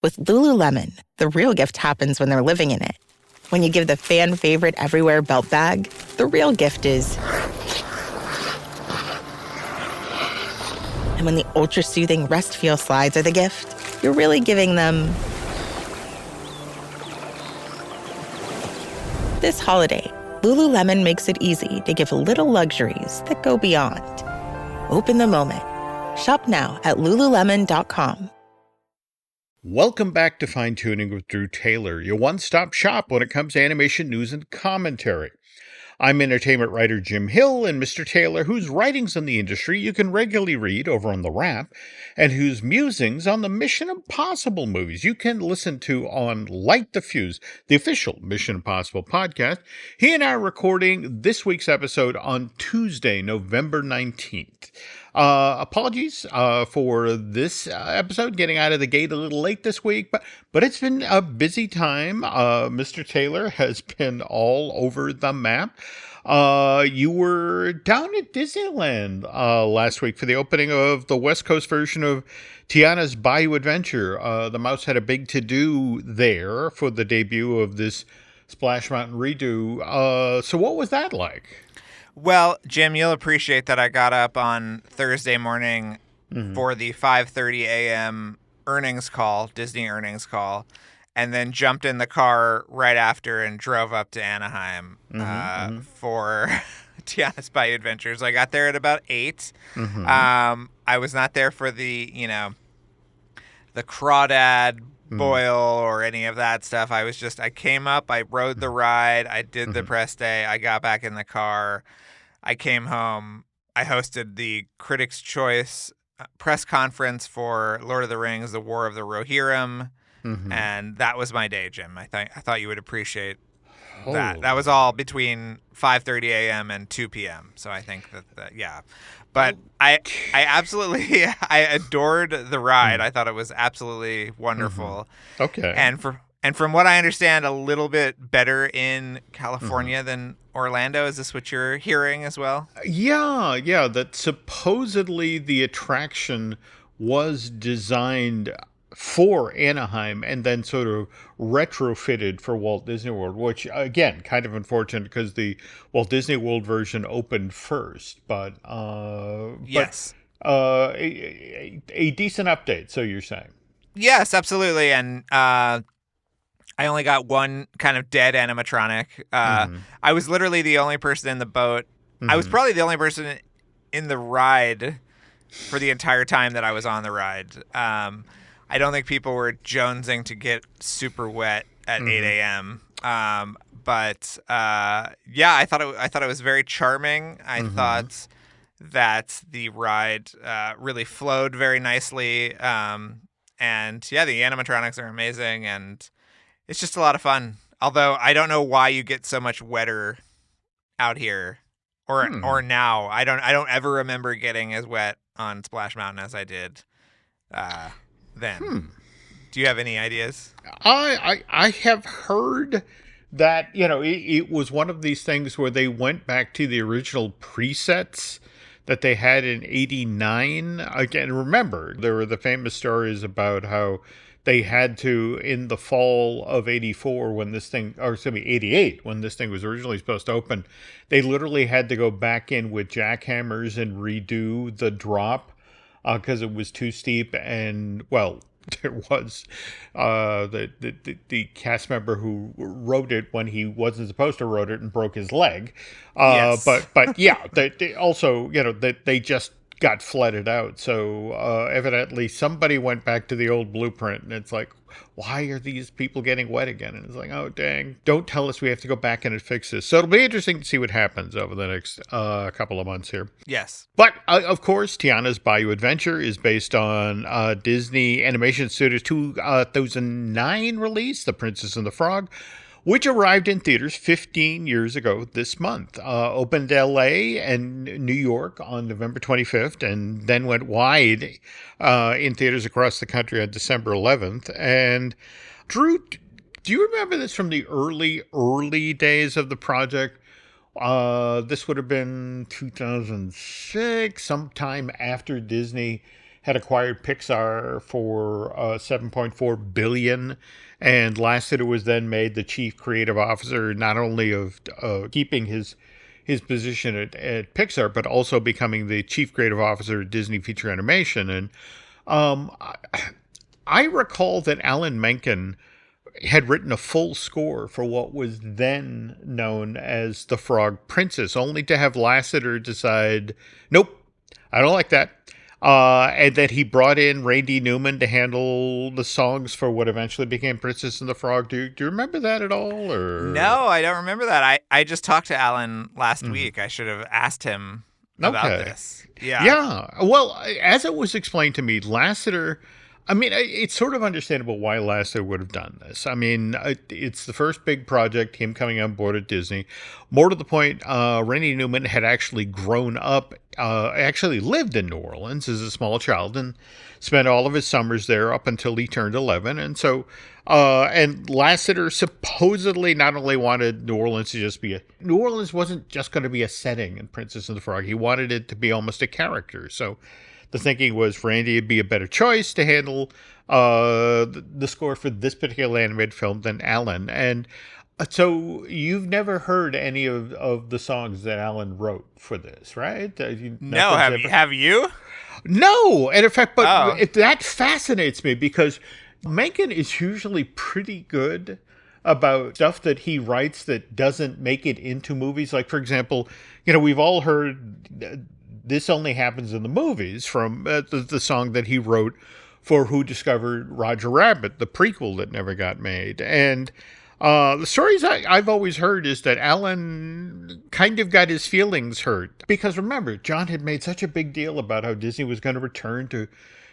With Lululemon, the real gift happens when they're living in it. When you give the fan favorite Everywhere belt bag, the real gift is... And when the ultra-soothing Rest Feel slides are the gift, you're really giving them... This holiday, Lululemon makes it easy to give little luxuries that go beyond. Open the moment. Shop now at Lululemon.com. Welcome back to Fine Tooning with Drew Taylor, your one-stop shop when it comes to animation news and commentary. I'm entertainment writer Jim Hill, and Mr. Taylor, whose writings in the industry you can regularly read over on The Wrap, and whose musings on the Mission Impossible movies you can listen to on Light the Fuse, the official Mission Impossible podcast. He and I are recording this week's episode on Tuesday, November 19th. Apologies for this episode getting out of the gate a little late this week, but it's been a busy time. Mr. Taylor has been all over the map. You were down at Disneyland last week for the opening of the West Coast version of Tiana's Bayou Adventure. The mouse had a big to-do there for the debut of this Splash Mountain redo. So what was that like? Well, Jim, you'll appreciate that I got up on Thursday morning for the 5:30 a.m. earnings call, Disney earnings call, and then jumped in the car right after and drove up to Anaheim for Tiana's Bayou Adventures. I got there at about 8. I was not there for the crawdad boil or any of that stuff. I came up, I rode the ride, I did the press day, I got back in the car, I came home, I hosted the Critics' Choice press conference for Lord of the Rings, The War of the Rohirrim, and that was my day, Jim. I thought you would appreciate that. That was all between 5:30 a.m. and 2 p.m., so I think that yeah. But I absolutely, I adored the ride. I thought it was absolutely wonderful. Okay. And from what I understand, a little bit better in California than Orlando. Is this what you're hearing as well? Yeah. That supposedly the attraction was designed for Anaheim and then sort of retrofitted for Walt Disney World, which, again, kind of unfortunate because the Walt Disney World version opened first. But yes. A decent update, so you're saying? Yes, absolutely. And I only got one kind of dead animatronic. I was literally the only person in the boat. I was probably the only person in the ride for the entire time that I was on the ride. I don't think people were jonesing to get super wet at 8 a.m. But yeah, I thought it was very charming. I thought that the ride really flowed very nicely. And yeah, the animatronics are amazing, and it's just a lot of fun. Although I don't know why you get so much wetter out here, or now. I don't ever remember getting as wet on Splash Mountain as I did then. Do you have any ideas? I have heard that, it was one of these things where they went back to the original presets that they had in 89. Again, remember, there were the famous stories about how they had to, in the fall of 84, when this thing, or excuse me, 88, when this thing was originally supposed to open, they literally had to go back in with jackhammers and redo the drop because it was too steep. And, well, there was the cast member who wrote it when he wasn't supposed to wrote it and broke his leg. Yes. But yeah, they also, they just got flooded out. So evidently somebody went back to the old blueprint, and it's like, why are these people getting wet again? And it's like, oh, dang, don't tell us we have to go back and fix this. So it'll be interesting to see what happens over the next couple of months here. Yes. But, of course, Tiana's Bayou Adventure is based on Disney Animation Studios' 2009 release, The Princess and the Frog, which arrived in theaters 15 years ago this month. Opened L.A. and New York on November 25th, and then went wide in theaters across the country on December 11th. And Drew, do you remember this from the early days of the project? This would have been 2006, sometime after Disney had acquired Pixar for $7.4 billion. And Lasseter was then made the chief creative officer, not only of keeping his position at Pixar, but also becoming the chief creative officer at Disney Feature Animation. And I recall that Alan Menken had written a full score for what was then known as The Frog Princess, only to have Lasseter decide, nope, I don't like that. And that he brought in Randy Newman to handle the songs for what eventually became Princess and the Frog. Do you remember that at all? Or No, I don't remember that. I just talked to Alan last week. I should have asked him about this. Yeah. Well, as it was explained to me, Lasseter, I mean, it's sort of understandable why Lasseter would have done this. I mean, it's the first big project, him coming on board at Disney. More to the point, Randy Newman had actually grown up, actually lived in New Orleans as a small child and spent all of his summers there up until he turned 11. And so, and Lasseter supposedly not only wanted New Orleans to just be New Orleans wasn't just going to be a setting in Princess and the Frog. He wanted it to be almost a character. So, the thinking was Randy would be a better choice to handle the score for this particular animated film than Alan. And so you've never heard any of the songs that Alan wrote for this, right? No, have you? No. And in fact, but that fascinates me because Menken is usually pretty good about stuff that he writes that doesn't make it into movies. Like, for example, we've all heard This Only Happens in the Movies from the song that he wrote for Who Discovered Roger Rabbit, the prequel that never got made. And the stories I've always heard is that Alan kind of got his feelings hurt. Because remember, John had made such a big deal about how Disney was going to return to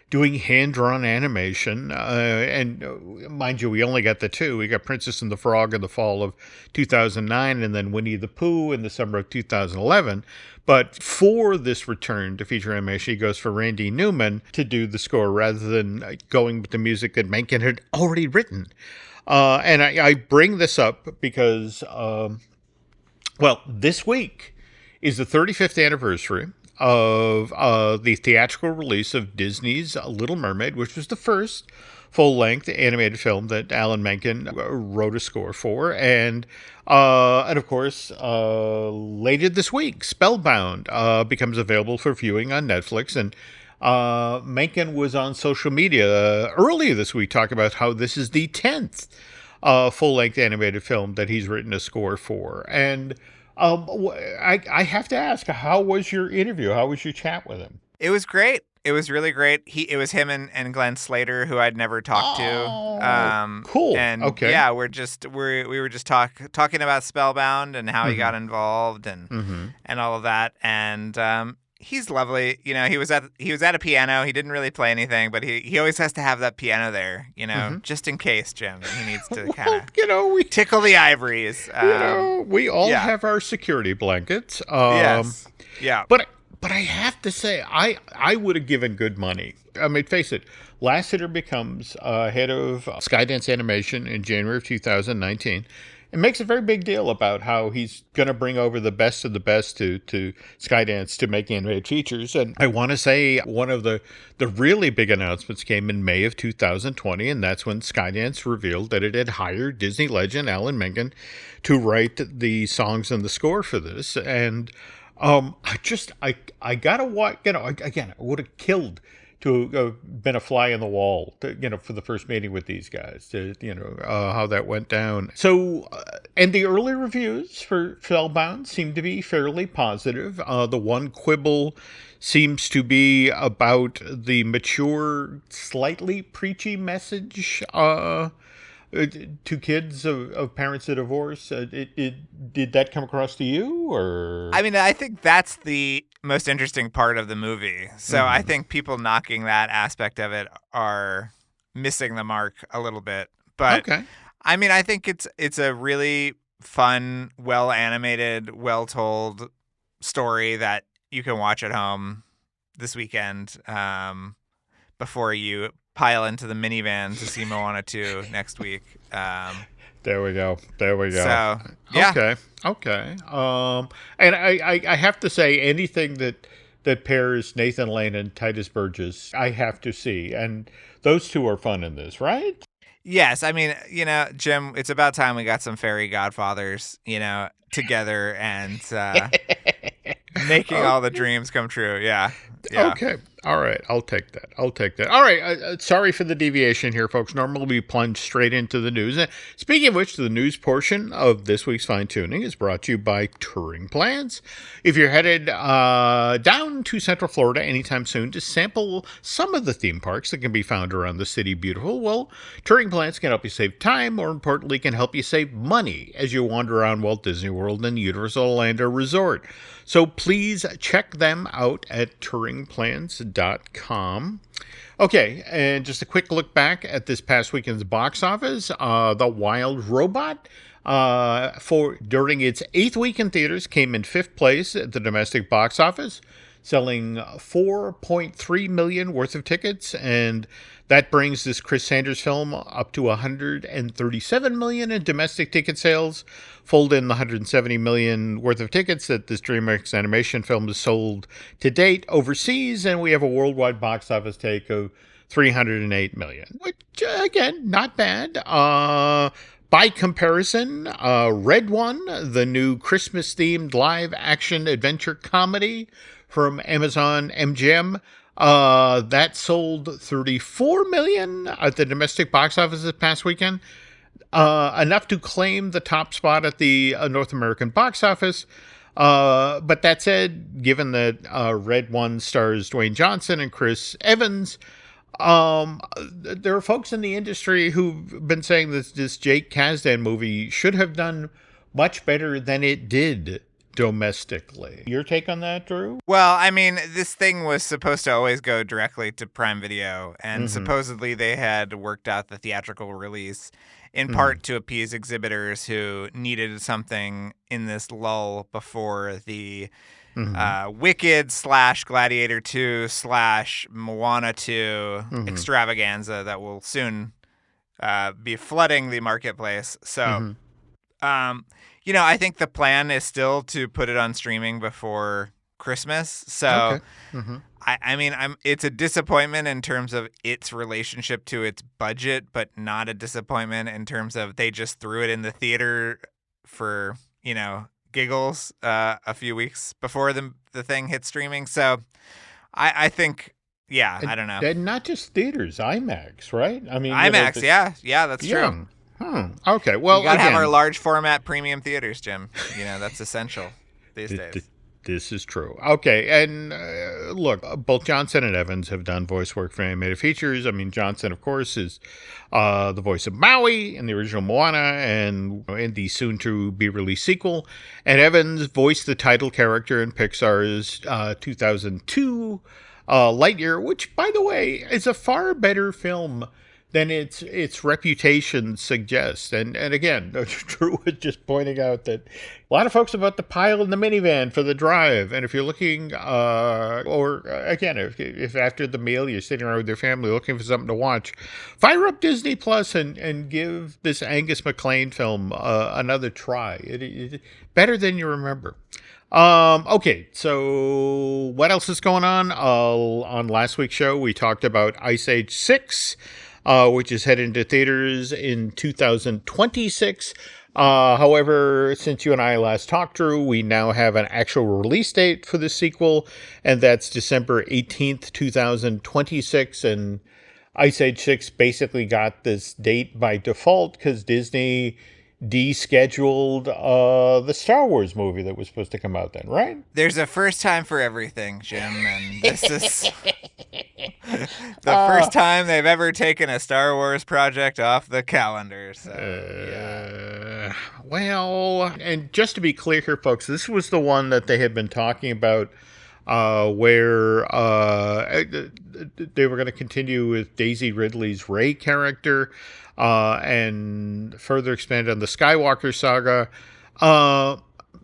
doing hand-drawn animation. And mind you, we only got the two. We got Princess and the Frog in the fall of 2009 and then Winnie the Pooh in the summer of 2011. But for this return to feature animation, he goes for Randy Newman to do the score rather than going with the music that Menken had already written. And I bring this up because, this week is the 35th anniversary of the theatrical release of Disney's Little Mermaid, which was the first full-length animated film that Alan Menken wrote a score for. And of course, later this week, Spellbound becomes available for viewing on Netflix. And Menken was on social media earlier this week talking about how this is the 10th full-length animated film that he's written a score for. And I have to ask, how was your interview? How was your chat with him? It was great. It was really great. It was him and Glenn Slater, who I'd never talked to. Cool. And okay. Yeah, we were just talking about Spellbound and how he got involved and all of that. And he's lovely. He was at a piano. He didn't really play anything, but he always has to have that piano there, just in case, Jim. He needs to kind of tickle the ivories. We all have our security blankets. Yes. Yeah. But I have to say, I would have given good money. I mean, face it, Lasseter becomes head of Skydance Animation in January of 2019. It makes a very big deal about how he's going to bring over the best of the best to Skydance to make animated features. And I want to say one of the really big announcements came in May of 2020, and that's when Skydance revealed that it had hired Disney legend Alan Menken to write the songs and the score for this. And I gotta watch. Again, I would have killed to have been a fly in the wall, for the first meeting with these guys, how that went down. So, and the early reviews for Spellbound seem to be fairly positive. The one quibble seems to be about the mature, slightly preachy message to kids of parents that divorce. Did that come across to you, or? I mean, I think that's the most interesting part of the movie. So I think people knocking that aspect of it are missing the mark a little bit. But okay. I mean, I think it's a really fun, well animated, well told story that you can watch at home this weekend before you pile into the minivan to see Moana 2 next week. There we go. So, yeah. Okay. And I have to say, anything that that pairs Nathan Lane and Titus Burgess, I have to see. And those two are fun in this, right? Yes, I mean, Jim, it's about time we got some fairy godfathers, together and making all the dreams come true. Yeah. Okay. All right. I'll take that. All right. Sorry for the deviation here, folks. Normally we plunge straight into the news. And speaking of which, the news portion of this week's Fine Tuning is brought to you by Touring Plans. If you're headed down to Central Florida anytime soon to sample some of the theme parks that can be found around the city beautiful, well, Touring Plans can help you save time. More importantly, can help you save money as you wander around Walt Disney World and Universal Orlando Resort. So please check them out at touringplans.com. Okay, and just a quick look back at this past weekend's box office. The Wild Robot, during its 8th week in theaters, came in 5th place at the domestic box office, selling 4.3 million worth of tickets, and that brings this Chris Sanders film up to 137 million in domestic ticket sales, fold in the 170 million worth of tickets that this DreamWorks animation film has sold to date overseas, and we have a worldwide box office take of 308 million, which, again, not bad. By comparison, Red One, the new Christmas-themed live-action adventure comedy from Amazon MGM, that sold 34 million at the domestic box office this past weekend, enough to claim the top spot at the North American box office. But that said, given that Red One stars Dwayne Johnson and Chris Evans, there are folks in the industry who've been saying that this Jake Kasdan movie should have done much better than it did domestically. Your take on that, Drew? Well, I mean, this thing was supposed to always go directly to Prime Video, and supposedly they had worked out the theatrical release in part to appease exhibitors who needed something in this lull before the Wicked / Gladiator 2 / Moana 2 extravaganza that will soon be flooding the marketplace. So, I think the plan is still to put it on streaming before Christmas. So, I mean, it's a disappointment in terms of its relationship to its budget, but not a disappointment in terms of they just threw it in the theater for, giggles a few weeks before the thing hit streaming. So I think, I don't know. And not just theaters, IMAX, right? I mean, IMAX, yeah, that's true. Okay, well, we gotta have our large format premium theaters, Jim. That's essential these days. This is true. Okay, and look, both Johnson and Evans have done voice work for animated features. I mean, Johnson, of course, is the voice of Maui in the original Moana and in the soon-to-be-released sequel. And Evans voiced the title character in Pixar's 2002 Lightyear, which, by the way, is a far better film than its reputation suggests. And again, Drew was just pointing out that a lot of folks about the pile in the minivan for the drive. And if you're looking, or again, if after the meal you're sitting around with your family looking for something to watch, fire up Disney Plus and give this Angus MacLane film another try. It better than you remember. Okay, so what else is going on? On last week's show, we talked about Ice Age 6, which is headed into theaters in 2026. However, since you and I last talked, Drew, we now have an actual release date for the sequel, and that's December 18th, 2026. And Ice Age 6 basically got this date by default because Disney descheduled the Star Wars movie that was supposed to come out then, right? There's a first time for everything, Jim, and this is the first time they've ever taken a Star Wars project off the calendar. So, well, and just to be clear here, folks, this was the one that they had been talking about where they were going to continue with Daisy Ridley's Rey character and further expand on the Skywalker saga.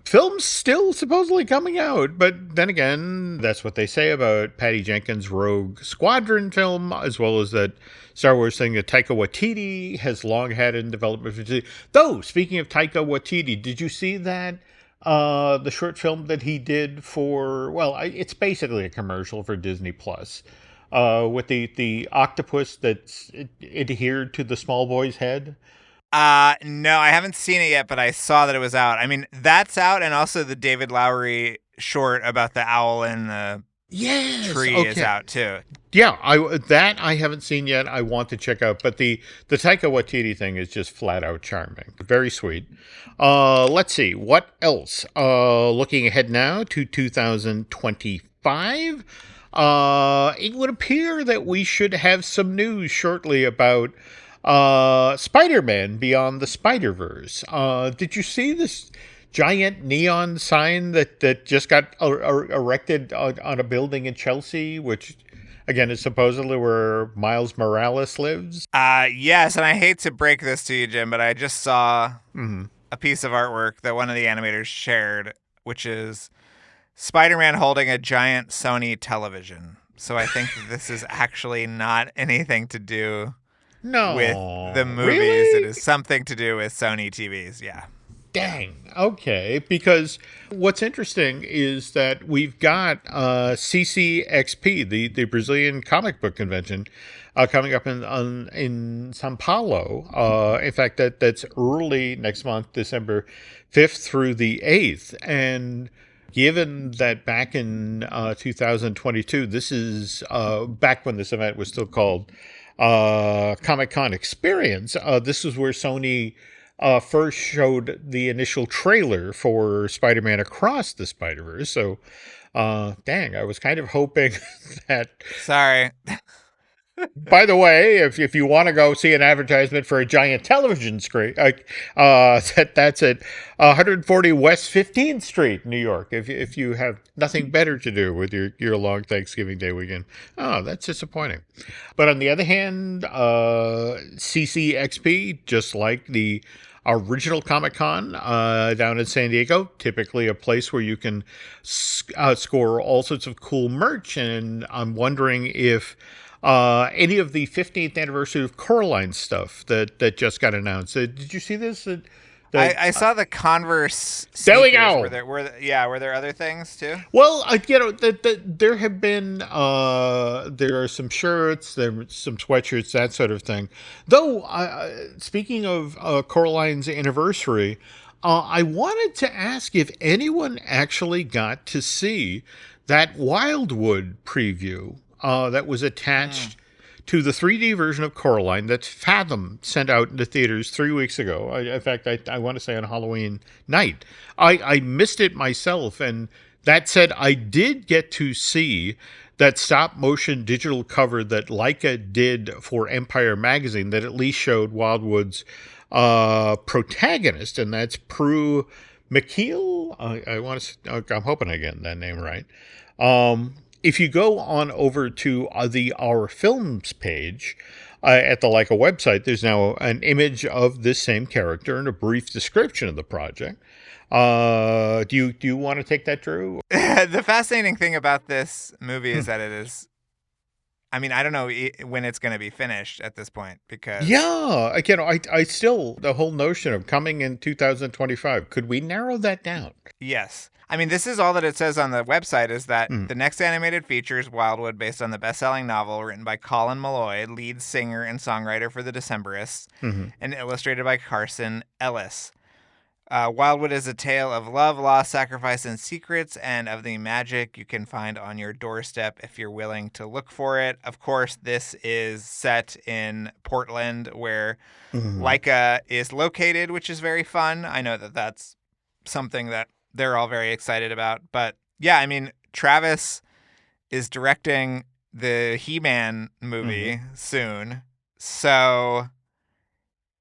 Film's still supposedly coming out, but then again, that's what they say about Patty Jenkins' Rogue Squadron film, as well as that Star Wars thing that Taika Waititi has long had in development. Though, speaking of Taika Waititi, did you see that the short film that he did for, well, it's basically a commercial for Disney Plus, with the octopus that's adhered to the small boy's head. No, I haven't seen it yet, but I saw that it was out. I mean, that's out, and also the David Lowery short about the owl in the tree is out too. Yeah, I haven't seen yet. I want to check out, but the Taika Waititi thing is just flat out charming. Very sweet. Let's see what else. Looking ahead now to 2025. It would appear that we should have some news shortly about Spider-Man Beyond the Spider-Verse. Did you see this giant neon sign that just got erected on a building in Chelsea, which again is supposedly where Miles Morales lives? Yes, and I hate to break this to you, Jim, but I just saw a piece of artwork that one of the animators shared, which is Spider-Man holding a giant Sony television. So I think this is actually not anything to do with the movies. Really? It is something to do with Sony TVs, yeah. Dang. Okay. Because what's interesting is that we've got CCXP, the Brazilian comic book convention, coming up in Sao Paulo. In fact, that's early next month, December 5th through the 8th. And given that back in 2022, this is back when this event was still called Comic-Con Experience, this is where Sony first showed the initial trailer for Spider-Man Across the Spider-Verse. So, dang, I was kind of hoping that... Sorry. By the way, if you want to go see an advertisement for a giant television screen, that's at 140 West 15th Street, New York. If you have nothing better to do with your long Thanksgiving Day weekend, that's disappointing. But on the other hand, CCXP, just like the original Comic-Con down in San Diego, typically a place where you can score all sorts of cool merch, and I'm wondering if any of the 15th anniversary of Coraline stuff that just got announced. Did you see this? I saw the Converse sneakers. There we go. Were there other things too? Well, there have been there are some shirts, there are some sweatshirts, that sort of thing. Though, speaking of Coraline's anniversary, I wanted to ask if anyone actually got to see that Wildwood preview that was attached to the 3D version of Coraline that Fathom sent out into theaters 3 weeks ago. In fact, I want to say on Halloween night. I missed it myself, and that said, I did get to see that stop-motion digital cover that Laika did for Empire magazine that at least showed Wildwood's protagonist, and that's Prue McKeel. I'm hoping I get that name right. If you go on over to the Our Films page at the Laika website, there's now an image of this same character and a brief description of the project. Do you want to take that, Drew? The fascinating thing about this movie is that it is... I mean, I don't know when it's going to be finished at this point because... Yeah, again, I still, the whole notion of coming in 2025, could we narrow that down? Yes. I mean, this is all that it says on the website is that the next animated feature is Wildwood, based on the best-selling novel written by Colin Malloy, lead singer and songwriter for the Decemberists, and illustrated by Carson Ellis. Wildwood is a tale of love, loss, sacrifice, and secrets, and of the magic you can find on your doorstep if you're willing to look for it. Of course, this is set in Portland, where Laika is located, which is very fun. I know that that's something that they're all very excited about. But yeah, I mean, Travis is directing the He-Man movie soon. So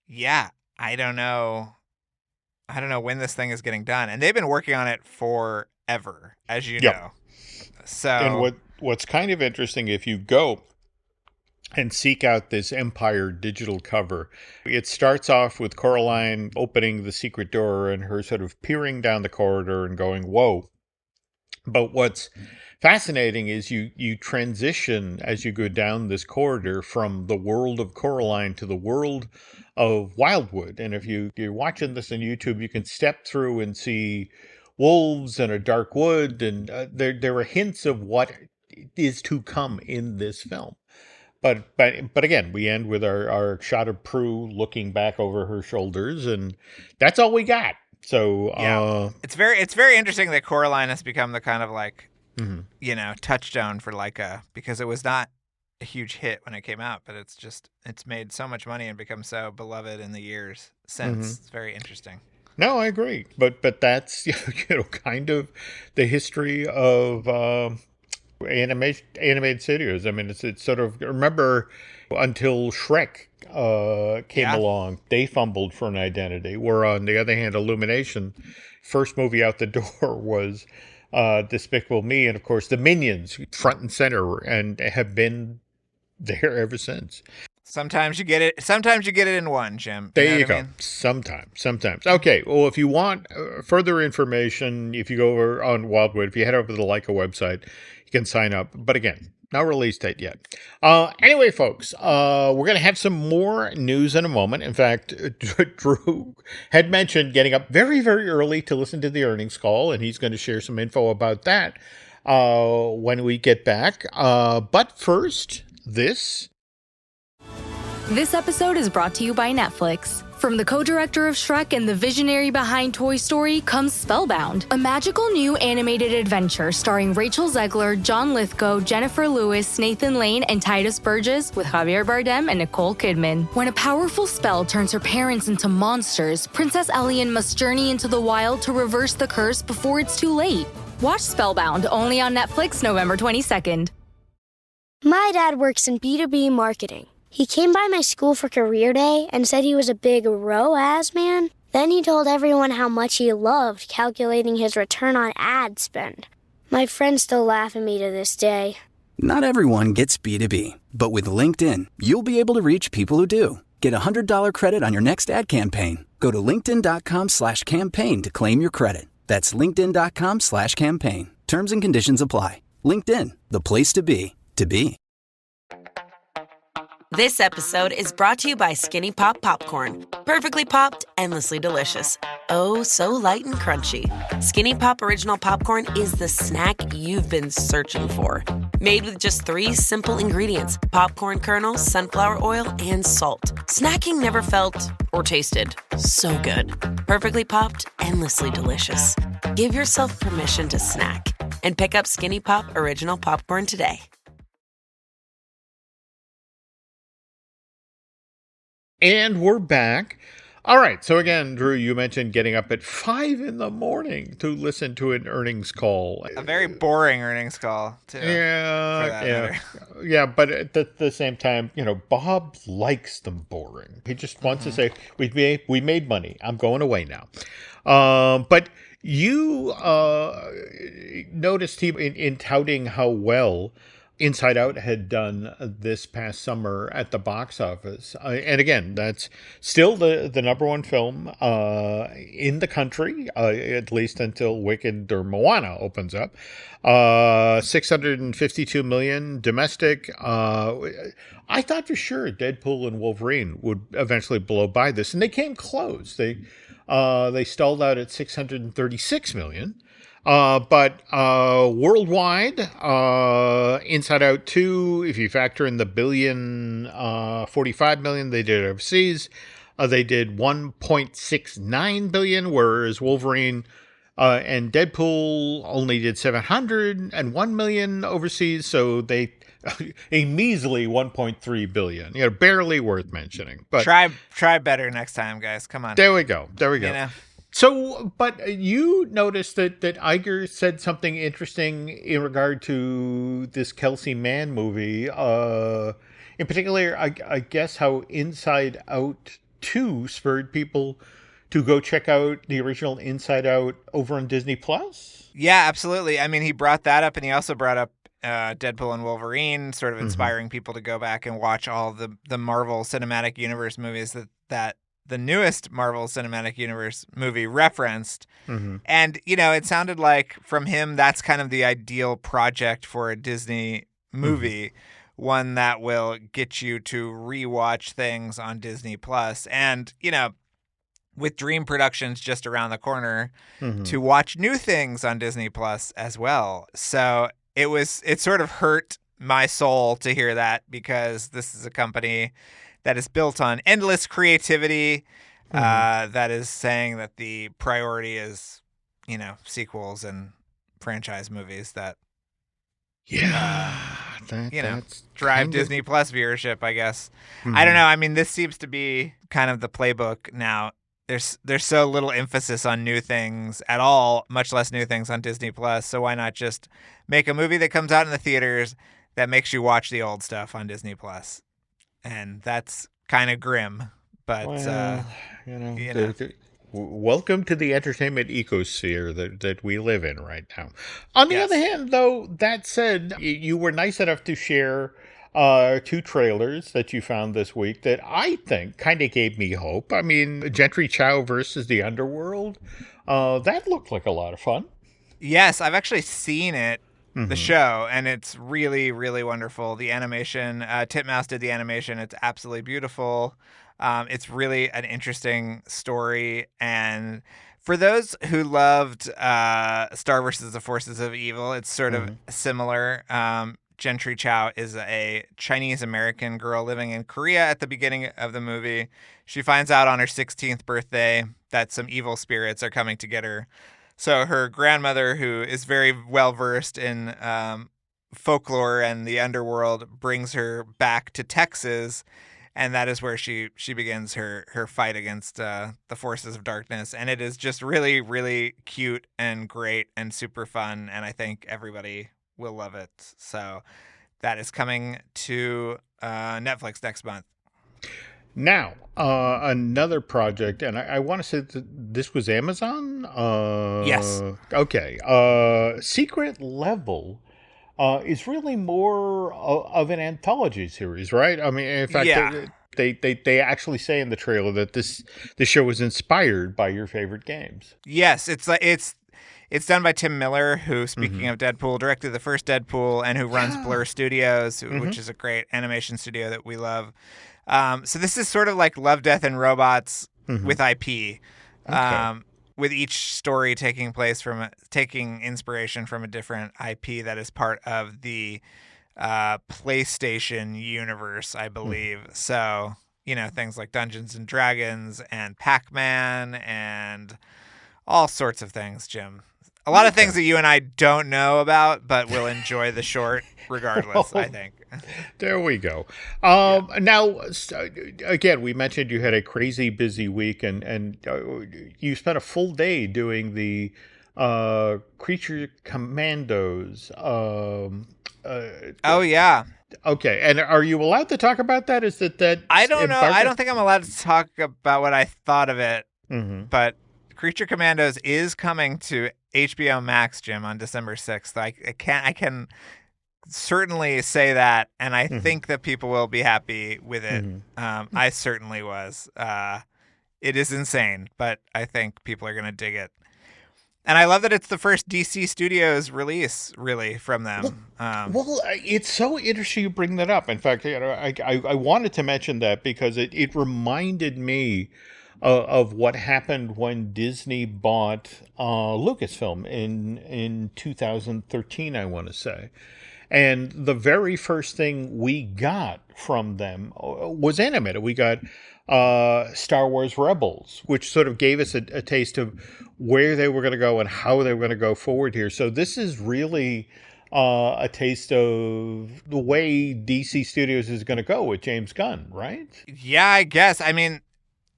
yeah, I don't know when this thing is getting done. And they've been working on it forever, as you know. So, and what's kind of interesting, if you go and seek out this Empire digital cover, it starts off with Coraline opening the secret door and her sort of peering down the corridor and going, whoa. But what's fascinating is you transition as you go down this corridor from the world of Coraline to the world of Wildwood. And if you're watching this on YouTube, you can step through and see wolves and a dark wood, and there were hints of what is to come in this film. But again, we end with our shot of Prue looking back over her shoulders, and that's all we got. So it's very interesting that Coraline has become the kind of like mm-hmm. Touchstone for Laika, because it was not a huge hit when it came out, but it's made so much money and become so beloved in the years since. Mm-hmm. It's very interesting. No, I agree, but that's kind of the history of animated studios. I mean, it's sort of, remember until Shrek came along, they fumbled for an identity. Where on the other hand, Illumination, first movie out the door was Despicable Me, and of course the Minions front and center, and have been there ever since. Sometimes you get it. Sometimes you get it in one, Jim. There you go. Sometimes. Okay. Well, if you want further information, if you go over on Wildwood, if you head over to the Laika website, you can sign up. But again, no release date yet. Anyway, folks, we're going to have some more news in a moment. In fact, Drew had mentioned getting up very, very early to listen to the earnings call, and he's going to share some info about that when we get back. But first, this episode is brought to you by Netflix. From the co-director of Shrek and the visionary behind Toy Story comes Spellbound, a magical new animated adventure starring Rachel Zegler, John Lithgow, Jennifer Lewis, Nathan Lane, and Titus Burgess, with Javier Bardem and Nicole Kidman. When a powerful spell turns her parents into monsters, Princess Elian must journey into the wild to reverse the curse before it's too late. Watch Spellbound, only on Netflix November 22nd. My dad works in B2B marketing. He came by my school for career day and said he was a big ROAS man. Then he told everyone how much he loved calculating his return on ad spend. My friends still laugh at me to this day. Not everyone gets B2B, but with LinkedIn, you'll be able to reach people who do. Get a $100 credit on your next ad campaign. Go to linkedin.com/campaign to claim your credit. That's linkedin.com/campaign. Terms and conditions apply. LinkedIn, the place to be, to be. This episode is brought to you by Skinny Pop Popcorn. Perfectly popped, endlessly delicious. Oh, so light and crunchy. Skinny Pop Original Popcorn is the snack you've been searching for. Made with just 3 simple ingredients: popcorn kernels, sunflower oil, and salt. Snacking never felt or tasted so good. Perfectly popped, endlessly delicious. Give yourself permission to snack and pick up Skinny Pop Original Popcorn today. And we're back. All right. So again, Drew, you mentioned getting up at 5 a.m. to listen to an earnings call. A very boring earnings call, too. Yeah. But at the same time, Bob likes them boring. He just wants to say, we made money. I'm going away now. But you noticed in touting how well Inside Out had done this past summer at the box office. And again, that's still the number one film in the country, at least until Wicked or Moana opens up. $652 million domestic. I thought for sure Deadpool and Wolverine would eventually blow by this, and they came close. They stalled out at $636 million. But worldwide, Inside Out 2, if you factor in the $1.045 billion they did overseas, they did $1.69 billion, whereas Wolverine and Deadpool only did $701 million overseas, so they a measly $1.3 billion. Barely worth mentioning. But try better next time, guys. Come on. There we go. So, but you noticed that Iger said something interesting in regard to this Kelsey Mann movie. In particular, I guess how Inside Out 2 spurred people to go check out the original Inside Out over on Disney+. Yeah, absolutely. I mean, he brought that up, and he also brought up Deadpool and Wolverine, sort of inspiring people to go back and watch all the Marvel Cinematic Universe movies that the newest Marvel Cinematic Universe movie referenced. And, it sounded like from him, that's kind of the ideal project for a Disney movie, one that will get you to rewatch things on Disney+. And, with Dream Productions just around the corner Mm-hmm. to watch new things on Disney Plus as well. So it sort of hurt my soul to hear that, because this is a company that is built on endless creativity, that is saying that the priority is, sequels and franchise movies that that's drive kind of- Disney Plus viewership, I guess. Mhm. I don't know. I mean, this seems to be kind of the playbook now. There's so little emphasis on new things at all, much less new things on Disney Plus. So why not just make a movie that comes out in the theaters that makes you watch the old stuff on Disney Plus? And that's kind of grim, but welcome to the entertainment ecosphere that we live in right now. On the other hand, though, that said, you were nice enough to share 2 trailers that you found this week that I think kind of gave me hope. I mean, Gentry Chow versus the Underworld, that looked like a lot of fun. Yes, I've actually seen it, the show, and it's really, really wonderful. The animation, Titmouse did the animation. It's absolutely beautiful. It's really an interesting story. And for those who loved Star versus the Forces of Evil, it's sort of similar. Gentry Chow is a Chinese-American girl living in Korea at the beginning of the movie. She finds out on her 16th birthday that some evil spirits are coming to get her. So her grandmother, who is very well-versed in folklore and the underworld, brings her back to Texas, and that is where she begins her fight against the forces of darkness. And it is just really, really cute and great and super fun, and I think everybody will love it. So that is coming to Netflix next month. Now, another project, and I want to say that this was Amazon? Yes. Okay. Secret Level is really more of an anthology series, right? I mean, in fact, they actually say in the trailer that this show was inspired by your favorite games. Yes, it's done by Tim Miller, who, speaking of Deadpool, directed the first Deadpool and who runs Blur Studios, which is a great animation studio that we love. So this is sort of like Love, Death, and Robots with IP, with each story taking inspiration from a different IP that is part of the PlayStation universe, I believe. So, things like Dungeons and Dragons and Pac-Man and all sorts of things, Jim. A lot of things that you and I don't know about, but we'll enjoy the short regardless, I think. There we go. Now, again, we mentioned you had a crazy busy week, and you spent a full day doing the Creature Commandos. Oh, yeah. Okay, and are you allowed to talk about that? Is that I don't know. I don't think I'm allowed to talk about what I thought of it, but Creature Commandos is coming to HBO Max, Jim, on December 6th. I can certainly say that, and I think that people will be happy with it. I certainly was. It is insane, but I think people are going to dig it. And I love that it's the first DC Studios release, really, from them. Well, it's so interesting you bring that up. In fact, I wanted to mention that because it reminded me of what happened when Disney bought Lucasfilm in 2013, I want to say. And the very first thing we got from them was animated. We got Star Wars Rebels, which sort of gave us a taste of where they were going to go and how they were going to go forward here. So this is really a taste of the way DC Studios is going to go with James Gunn, right? Yeah, I guess. I mean,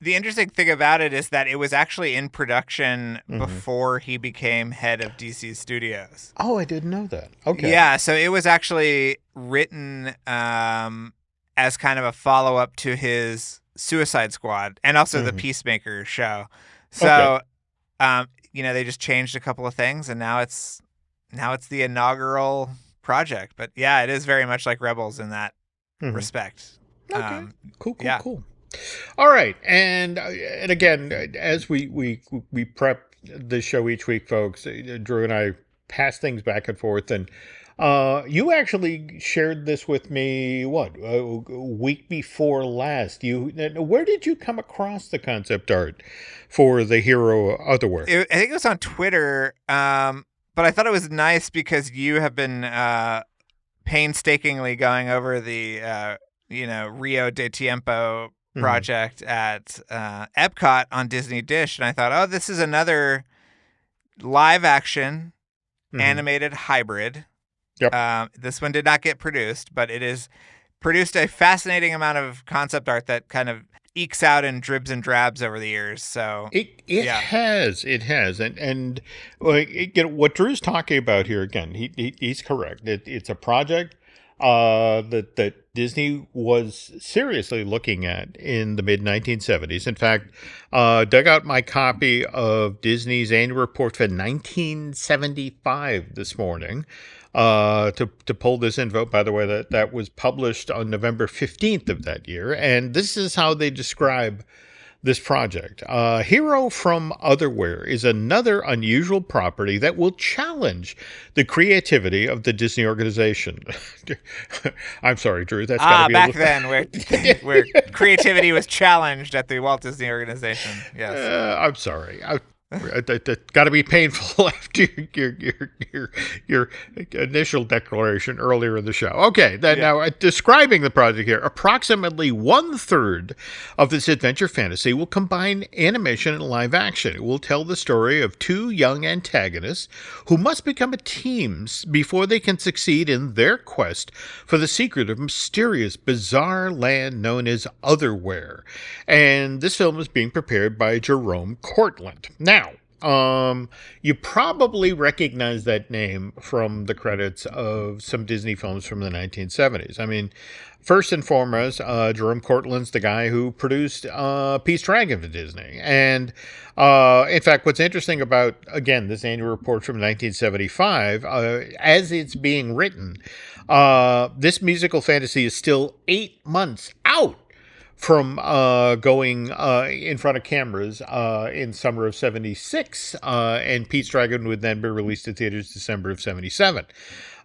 the interesting thing about it is that it was actually in production before he became head of DC Studios. Oh, I didn't know that. Okay. Yeah, so it was actually written as kind of a follow-up to his Suicide Squad and also the Peacemaker show. So, they just changed a couple of things, and now it's the inaugural project. But yeah, it is very much like Rebels in that respect. Okay. Cool. All right, and again, as we prep the show each week, folks, Drew and I pass things back and forth, and You actually shared this with me, a week before last. Where did you come across the concept art for the Hero of Otherwhere? I think it was on Twitter, but I thought it was nice because you have been painstakingly going over the, Rio de Tiempo project at Epcot on Disney Dish, and I thought, oh, this is another live-action animated hybrid. Yep. This one did not get produced, but it is produced a fascinating amount of concept art that kind of ekes out in dribs and drabs over the years. So it has, and what Drew's talking about here again, he's correct. It's a project that Disney was seriously looking at in the mid 1970s. In fact, dug out my copy of Disney's annual report for 1975 this morning. To pull this info, by the way, that was published on November 15th of that year. And this is how they describe this project. Hero from Otherwhere is another unusual property that will challenge the creativity of the Disney organization. I'm sorry, Drew. That's got to be back then where creativity was challenged at the Walt Disney Organization. Yes. I'm sorry. That got to be painful after your initial declaration earlier in the show. Okay, now describing the project here, approximately 1/3 of this adventure fantasy will combine animation and live action. It will tell the story of two young antagonists who must become a team before they can succeed in their quest for the secret of mysterious, bizarre land known as Otherwhere. And this film is being prepared by Jerome Courtland. Now, you probably recognize that name from the credits of some Disney films from the 1970s. I mean, first and foremost, Jerome Courtland's the guy who produced Pete's Dragon for Disney. And in fact, what's interesting about, again, this annual report from 1975, as it's being written, this musical fantasy is still 8 months out from going in front of cameras in summer of 76, and Pete's Dragon would then be released to theaters December of 77.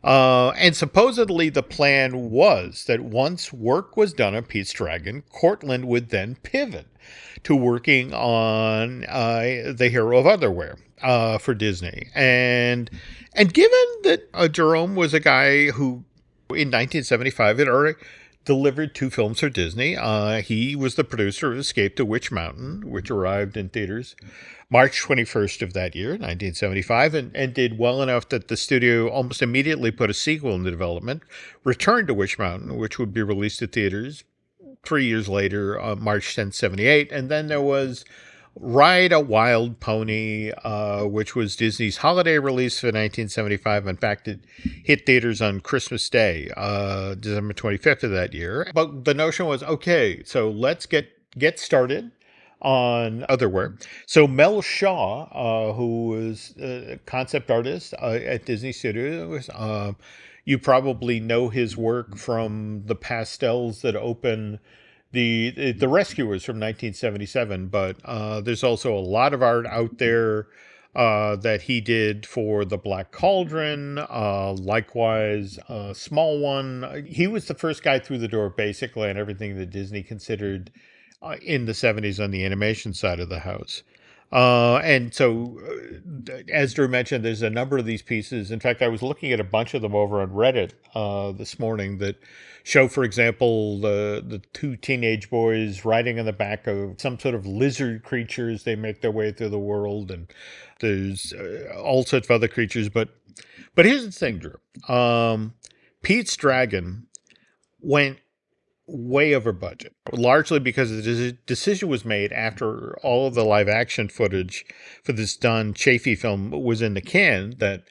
And supposedly the plan was that once work was done on Pete's Dragon, Courtland would then pivot to working on the Hero of Otherwhere for Disney. And given that Jerome was a guy who in 1975 had already delivered 2 films for Disney. He was the producer of Escape to Witch Mountain, which arrived in theaters March 21st of that year, 1975, and did well enough that the studio almost immediately put a sequel into development, Return to Witch Mountain, which would be released to theaters 3 years later, March 10th, 78. And then there was Ride a Wild Pony, which was Disney's holiday release for 1975. In fact, it hit theaters on Christmas Day, December 25th of that year. But the notion was, okay, so let's get started on Otherwhere. So Mel Shaw, who was a concept artist at Disney Studios, you probably know his work from the pastels that open the Rescuers from 1977, but there's also a lot of art out there that he did for The Black Cauldron, likewise Small One. He was the first guy through the door, basically, on everything that Disney considered in the 70s on the animation side of the house. And so, as Drew mentioned, there's a number of these pieces. In fact, I was looking at a bunch of them over on Reddit this morning that show, for example, the 2 teenage boys riding on the back of some sort of lizard creatures. They make their way through the world, and there's all sorts of other creatures. But here's the thing, Drew. Pete's Dragon went way over budget, largely because the decision was made after all of the live action footage for this Don Chaffee film was in the can that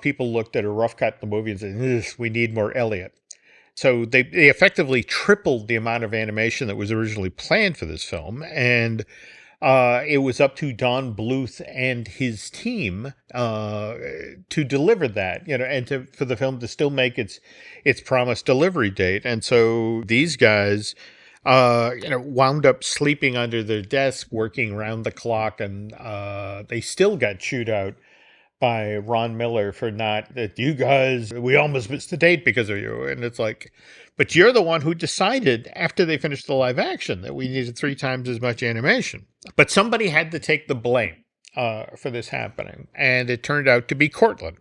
people looked at a rough cut in the movie and said, we need more Elliot. So they effectively tripled the amount of animation that was originally planned for this film. And it was up to Don Bluth and his team to deliver that, and for the film to still make its promised delivery date. And so these guys, wound up sleeping under their desk, working around the clock, and they still got chewed out by Ron Miller for not, that you guys, we almost missed the date because of you. And it's like, but you're the one who decided after they finished the live action that we needed 3 times as much animation. But somebody had to take the blame for this happening. And it turned out to be Courtland.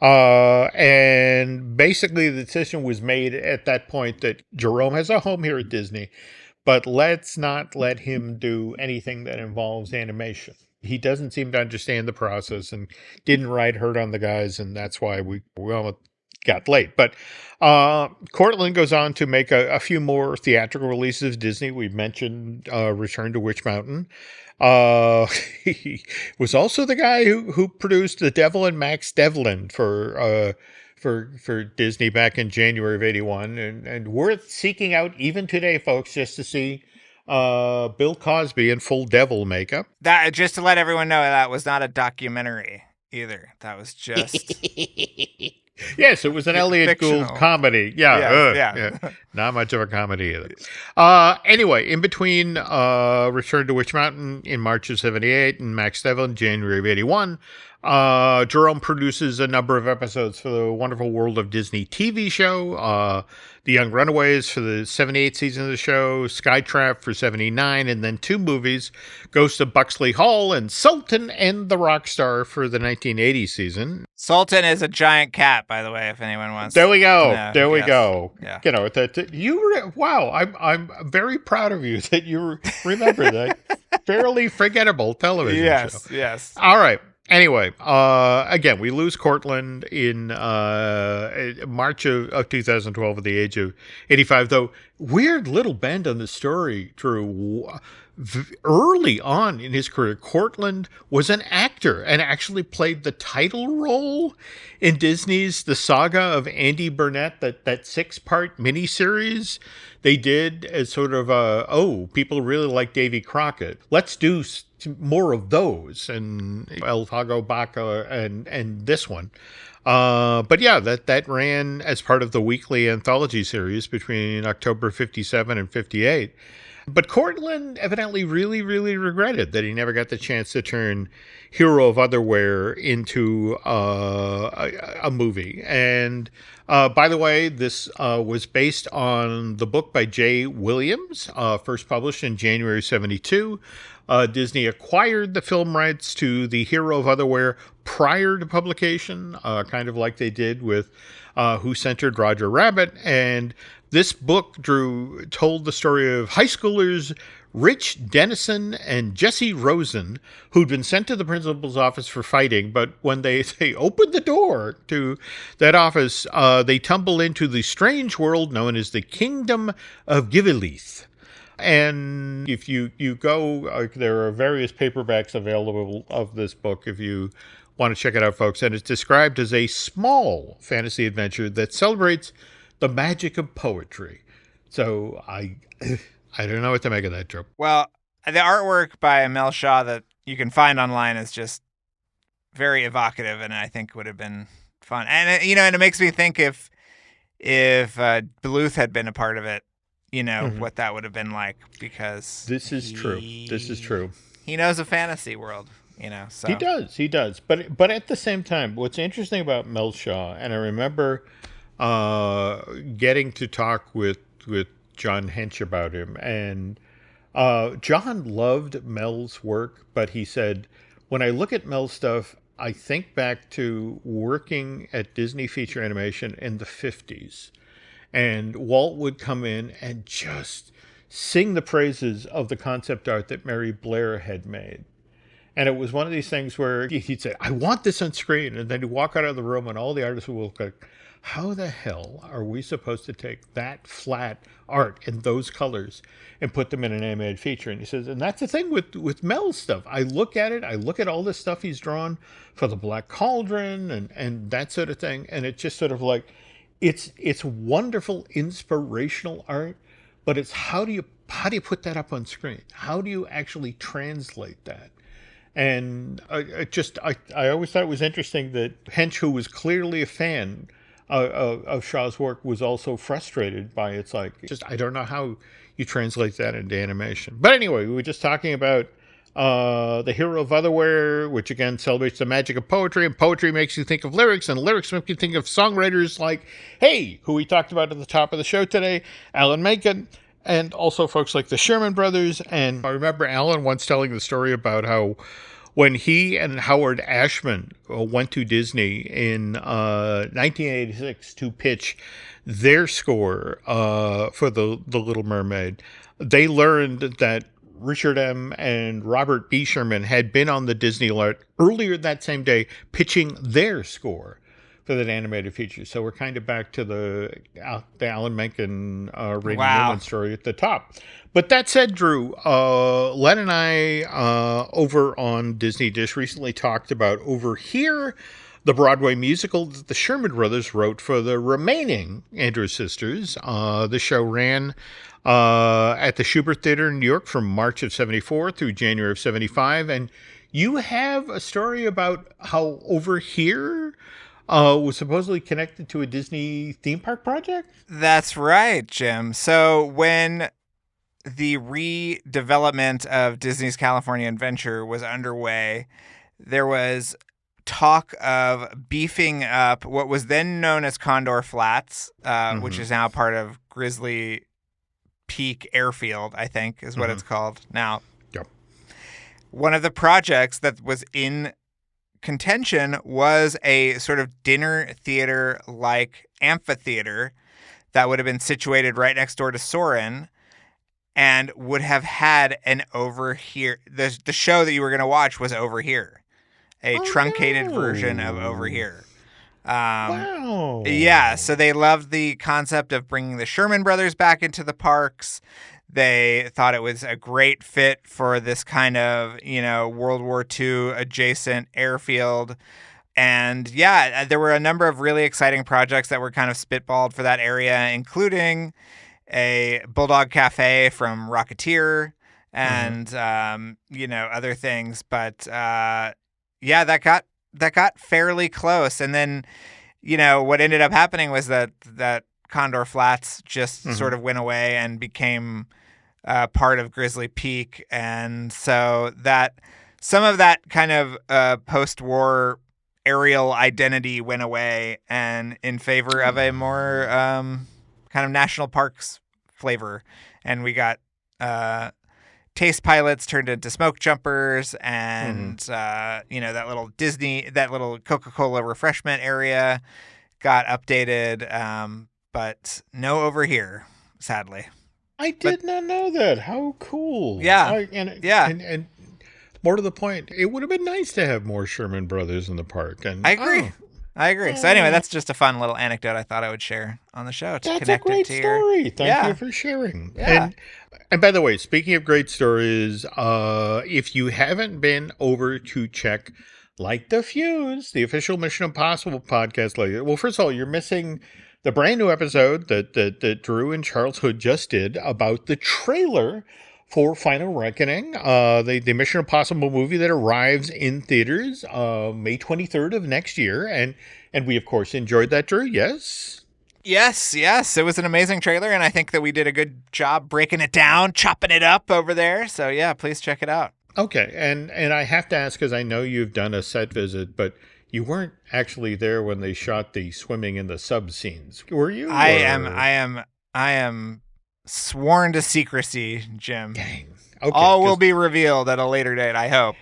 And basically the decision was made at that point that Jerome has a home here at Disney, but let's not let him do anything that involves animation. He doesn't seem to understand the process and didn't ride herd on the guys, and that's why we almost got late. But Courtland goes on to make a few more theatrical releases of Disney. We've mentioned Return to Witch Mountain. He was also the guy who produced The Devil and Max Devlin for Disney back in January of '81, and worth seeking out even today, folks, just to see Bill Cosby in full devil makeup. That, just to let everyone know, that was not a documentary either. That was just... Yes, it was an Elliot fictional. Gould comedy. Yeah. Not much of a comedy either. Anyway, in between Return to Witch Mountain in March of '78 and Max Devlin, January of '81, Jerome produces a number of episodes for the Wonderful World of Disney TV show, The Young Runaways for the '78 season of the show, Skytrap for '79, and then 2 movies, Ghost of Buxley Hall and Sultan and the Rockstar for the 1980 season. Sultan is a giant cat, by the way, if anyone wants. There we go. No, there we yes. go. Yeah. You know, that you were, wow, I'm very proud of you that you remember that fairly forgettable television show. Yes. All right. Anyway, again, we lose Courtland in March of 2012 at the age of 85, though weird little bend on the story, Drew. Early on in his career, Courtland was an actor and actually played the title role in Disney's The Saga of Andy Burnett, that 6-part miniseries they did as sort of people really like Davy Crockett. Let's do more of those, and El Hago Baca and this one. But yeah, that ran as part of the weekly anthology series between October 57 and 58. But Courtland evidently really, really regretted that he never got the chance to turn Hero of Otherwhere into a movie. And by the way, this was based on the book by Jay Williams, first published in January '72. Disney acquired the film rights to the Hero of Otherwhere prior to publication, kind of like they did with Who Centered Roger Rabbit. And this book, Drew, told the story of high schoolers Rich Dennison and Jesse Rosen, who'd been sent to the principal's office for fighting, but when they opened the door to that office, they tumble into the strange world known as the Kingdom of Givelith. And if you go, there are various paperbacks available of this book if you want to check it out, folks. And it's described as a small fantasy adventure that celebrates the magic of poetry. So I don't know what to make of that, Drew. Well, the artwork by Mel Shaw that you can find online is just very evocative, and I think would have been fun. And and it makes me think if Bluth had been a part of it, what that would have been like, because this is true. He knows a fantasy world, So He does. But at the same time, what's interesting about Mel Shaw, and I remember getting to talk with John Hench about him, and John loved Mel's work, but he said, when I look at Mel's stuff, I think back to working at Disney Feature Animation in the 50s. And Walt would come in and just sing the praises of the concept art that Mary Blair had made. And it was one of these things where he'd say, I want this on screen. And then he'd walk out of the room and all the artists would look like, how the hell are we supposed to take that flat art in those colors and put them in an animated feature? And he says, and that's the thing with Mel's stuff. I look at it, I look at all the stuff he's drawn for the Black Cauldron and that sort of thing. And it's just sort of like, it's wonderful, inspirational art, but it's how do you put that up on screen? How do you actually translate that? And I always thought it was interesting that Hench, who was clearly a fan of Shaw's work, was also frustrated by I don't know how you translate that into animation. But anyway, we were just talking about The Hero of Otherwhere, which again celebrates the magic of poetry, and poetry makes you think of lyrics, and lyrics make you think of songwriters like, who we talked about at the top of the show today, Alan Menken, and also folks like the Sherman Brothers. And I remember Alan once telling the story about how when he and Howard Ashman went to Disney in 1986 to pitch their score for the Little Mermaid, they learned that Richard M. and Robert B. Sherman had been on the Disney lot earlier that same day pitching their score for that animated feature. So we're kind of back to the Alan Menken, Randy Newman story at the top. But that said, Drew, Len and I over on Disney Dish recently talked about Over Here, the Broadway musical that the Sherman Brothers wrote for the remaining Andrews sisters. The show ran at the Shubert Theater in New York from March of 74 through January of 75. And you have a story about how Over Here was supposedly connected to a Disney theme park project? That's right, Jim. So when the redevelopment of Disney's California Adventure was underway, there was talk of beefing up what was then known as Condor Flats, which is now part of Grizzly Peak Airfield, I think is what it's called now. Yep. One of the projects that was in contention was a sort of dinner theater like amphitheater that would have been situated right next door to Soarin' and would have had an Over Here. The show that you were going to watch was Over Here, a truncated version of Over Here. Wow. Yeah, so they loved the concept of bringing the Sherman Brothers back into the parks. They thought it was a great fit for this kind of, World War II adjacent airfield. And yeah, there were a number of really exciting projects that were kind of spitballed for that area, including a Bulldog Cafe from Rocketeer and, other things. But that got fairly close. And then, what ended up happening was that Condor Flats just sort of went away and became part of Grizzly Peak. And so that some of that kind of post-war aerial identity went away and in favor of a more kind of national parks flavor. And we got taste pilots turned into smoke jumpers and, that little Coca-Cola refreshment area got updated. But no Over Here, sadly. I did not know that. How cool. Yeah. And more to the point, it would have been nice to have more Sherman Brothers in the park. And I agree. So anyway, that's just a fun little anecdote I thought I would share on the show. That's a great story. Thank you for sharing. Yeah. And by the way, speaking of great stories, if you haven't been over to check Light the Fuse, the official Mission Impossible podcast, well, first of all, you're missing the brand new episode that Drew and Charles Hood just did about the trailer for Final Reckoning, the Mission Impossible movie that arrives in theaters May 23rd of next year. And we, of course, enjoyed that, Drew, yes? Yes. It was an amazing trailer, and I think that we did a good job breaking it down, chopping it up over there. So, yeah, please check it out. Okay, and I have to ask, because I know you've done a set visit, but you weren't actually there when they shot the swimming in the sub scenes, were you? I am sworn to secrecy, Jim. Dang. Okay, all will be revealed at a later date, I hope.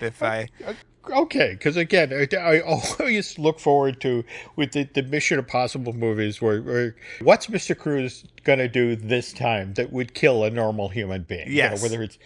Okay, because again, I always look forward to with the Mission Impossible movies where what's Mr. Cruise going to do this time that would kill a normal human being? Yes. Whether it's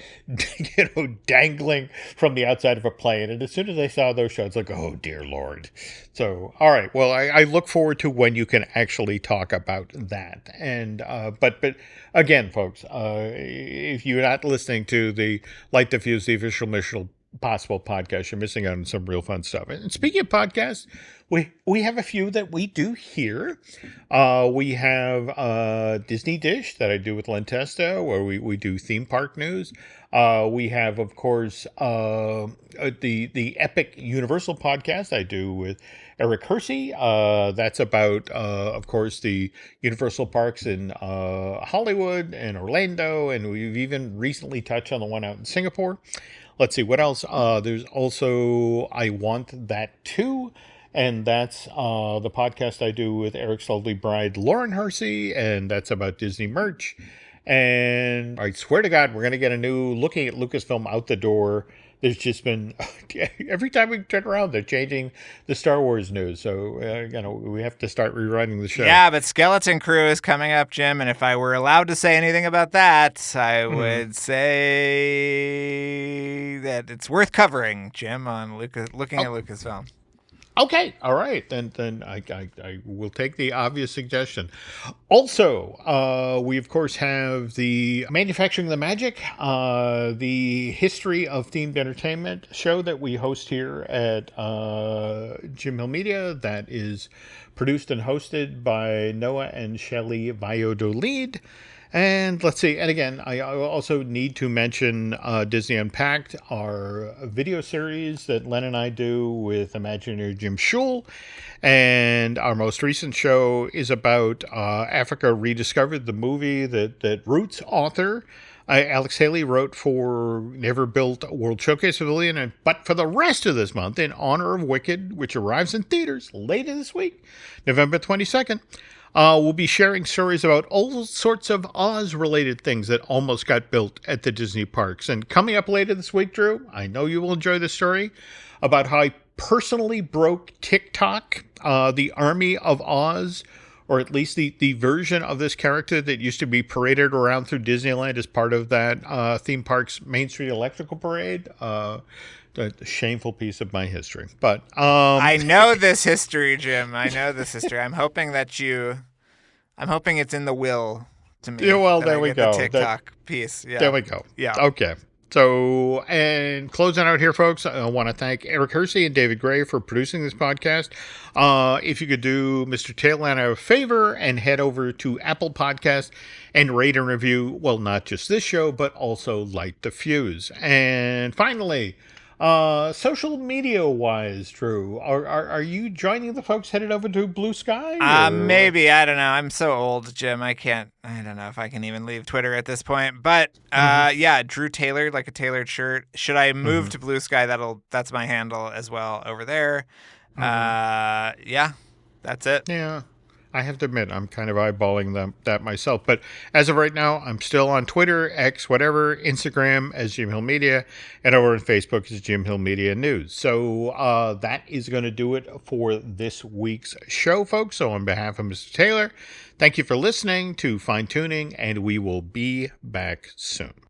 dangling from the outside of a plane. And as soon as I saw those shots, like, oh dear Lord. So, all right. Well, I look forward to when you can actually talk about that. And but again, folks, if you're not listening to the Light the Fuse, the official Mission Possible podcast, you're missing out on some real fun stuff. And speaking of podcasts, We have a few that we do here. We have Disney Dish that I do with Len Testa, where we do theme park news. We have, of course, the Epic Universal podcast I do with Eric Hersey. That's about, of course, the Universal parks in Hollywood and Orlando, and we've even recently touched on the one out in Singapore. Let's see, what else? There's also I Want That Too, and that's the podcast I do with Eric's lovely bride, Lauren Hersey, and that's about Disney merch. And I swear to God, we're going to get a new Looking at Lucasfilm out the door. There's just been, every time we turn around, they're changing the Star Wars news. So, we have to start rewriting the show. Yeah, but Skeleton Crew is coming up, Jim. And if I were allowed to say anything about that, I would say that it's worth covering, Jim, on Looking at Lucasfilm. Okay, all right. Then I will take the obvious suggestion. Also, we of course have the Manufacturing the Magic, the History of Themed Entertainment show that we host here at Jim Hill Media. That is produced and hosted by Noah and Shelley Valladolid. And let's see, and again, I also need to mention Disney Unpacked, our video series that Len and I do with Imagineer Jim Schul. And our most recent show is about Africa Rediscovered, the movie that Roots author Alex Haley wrote for Never Built World Showcase Pavilion. But for the rest of this month, in honor of Wicked, which arrives in theaters later this week, November 22nd, we'll be sharing stories about all sorts of Oz-related things that almost got built at the Disney parks. And coming up later this week, Drew, I know you will enjoy the story about how I personally broke TikTok, the Army of Oz, or at least the version of this character that used to be paraded around through Disneyland as part of that theme park's Main Street Electrical Parade. A shameful piece of my history, but I know this history, Jim. I know this history. I'm hoping it's in the will to me. Yeah, well, there we go. The TikTok piece. Yeah. There we go. Yeah. Okay. So, and closing out here, folks, I want to thank Eric Hersey and David Gray for producing this podcast. If you could do Mr. Taylor and I a favor and head over to Apple Podcast and rate and review, well, not just this show, but also Light the Fuse. And finally, social media wise, Drew, are you joining the folks headed over to Blue Sky? Maybe. I don't know. I'm so old, Jim. I don't know if I can even leave Twitter at this point. But yeah, Drew Taylor, like a tailored shirt. Should I move to Blue Sky? That's my handle as well over there. Yeah, that's it. Yeah. I have to admit, I'm kind of eyeballing that myself. But as of right now, I'm still on Twitter, X, whatever, Instagram as Jim Hill Media, and over on Facebook as Jim Hill Media News. So that is going to do it for this week's show, folks. So on behalf of Mr. Taylor, thank you for listening to Fine Tooning, and we will be back soon.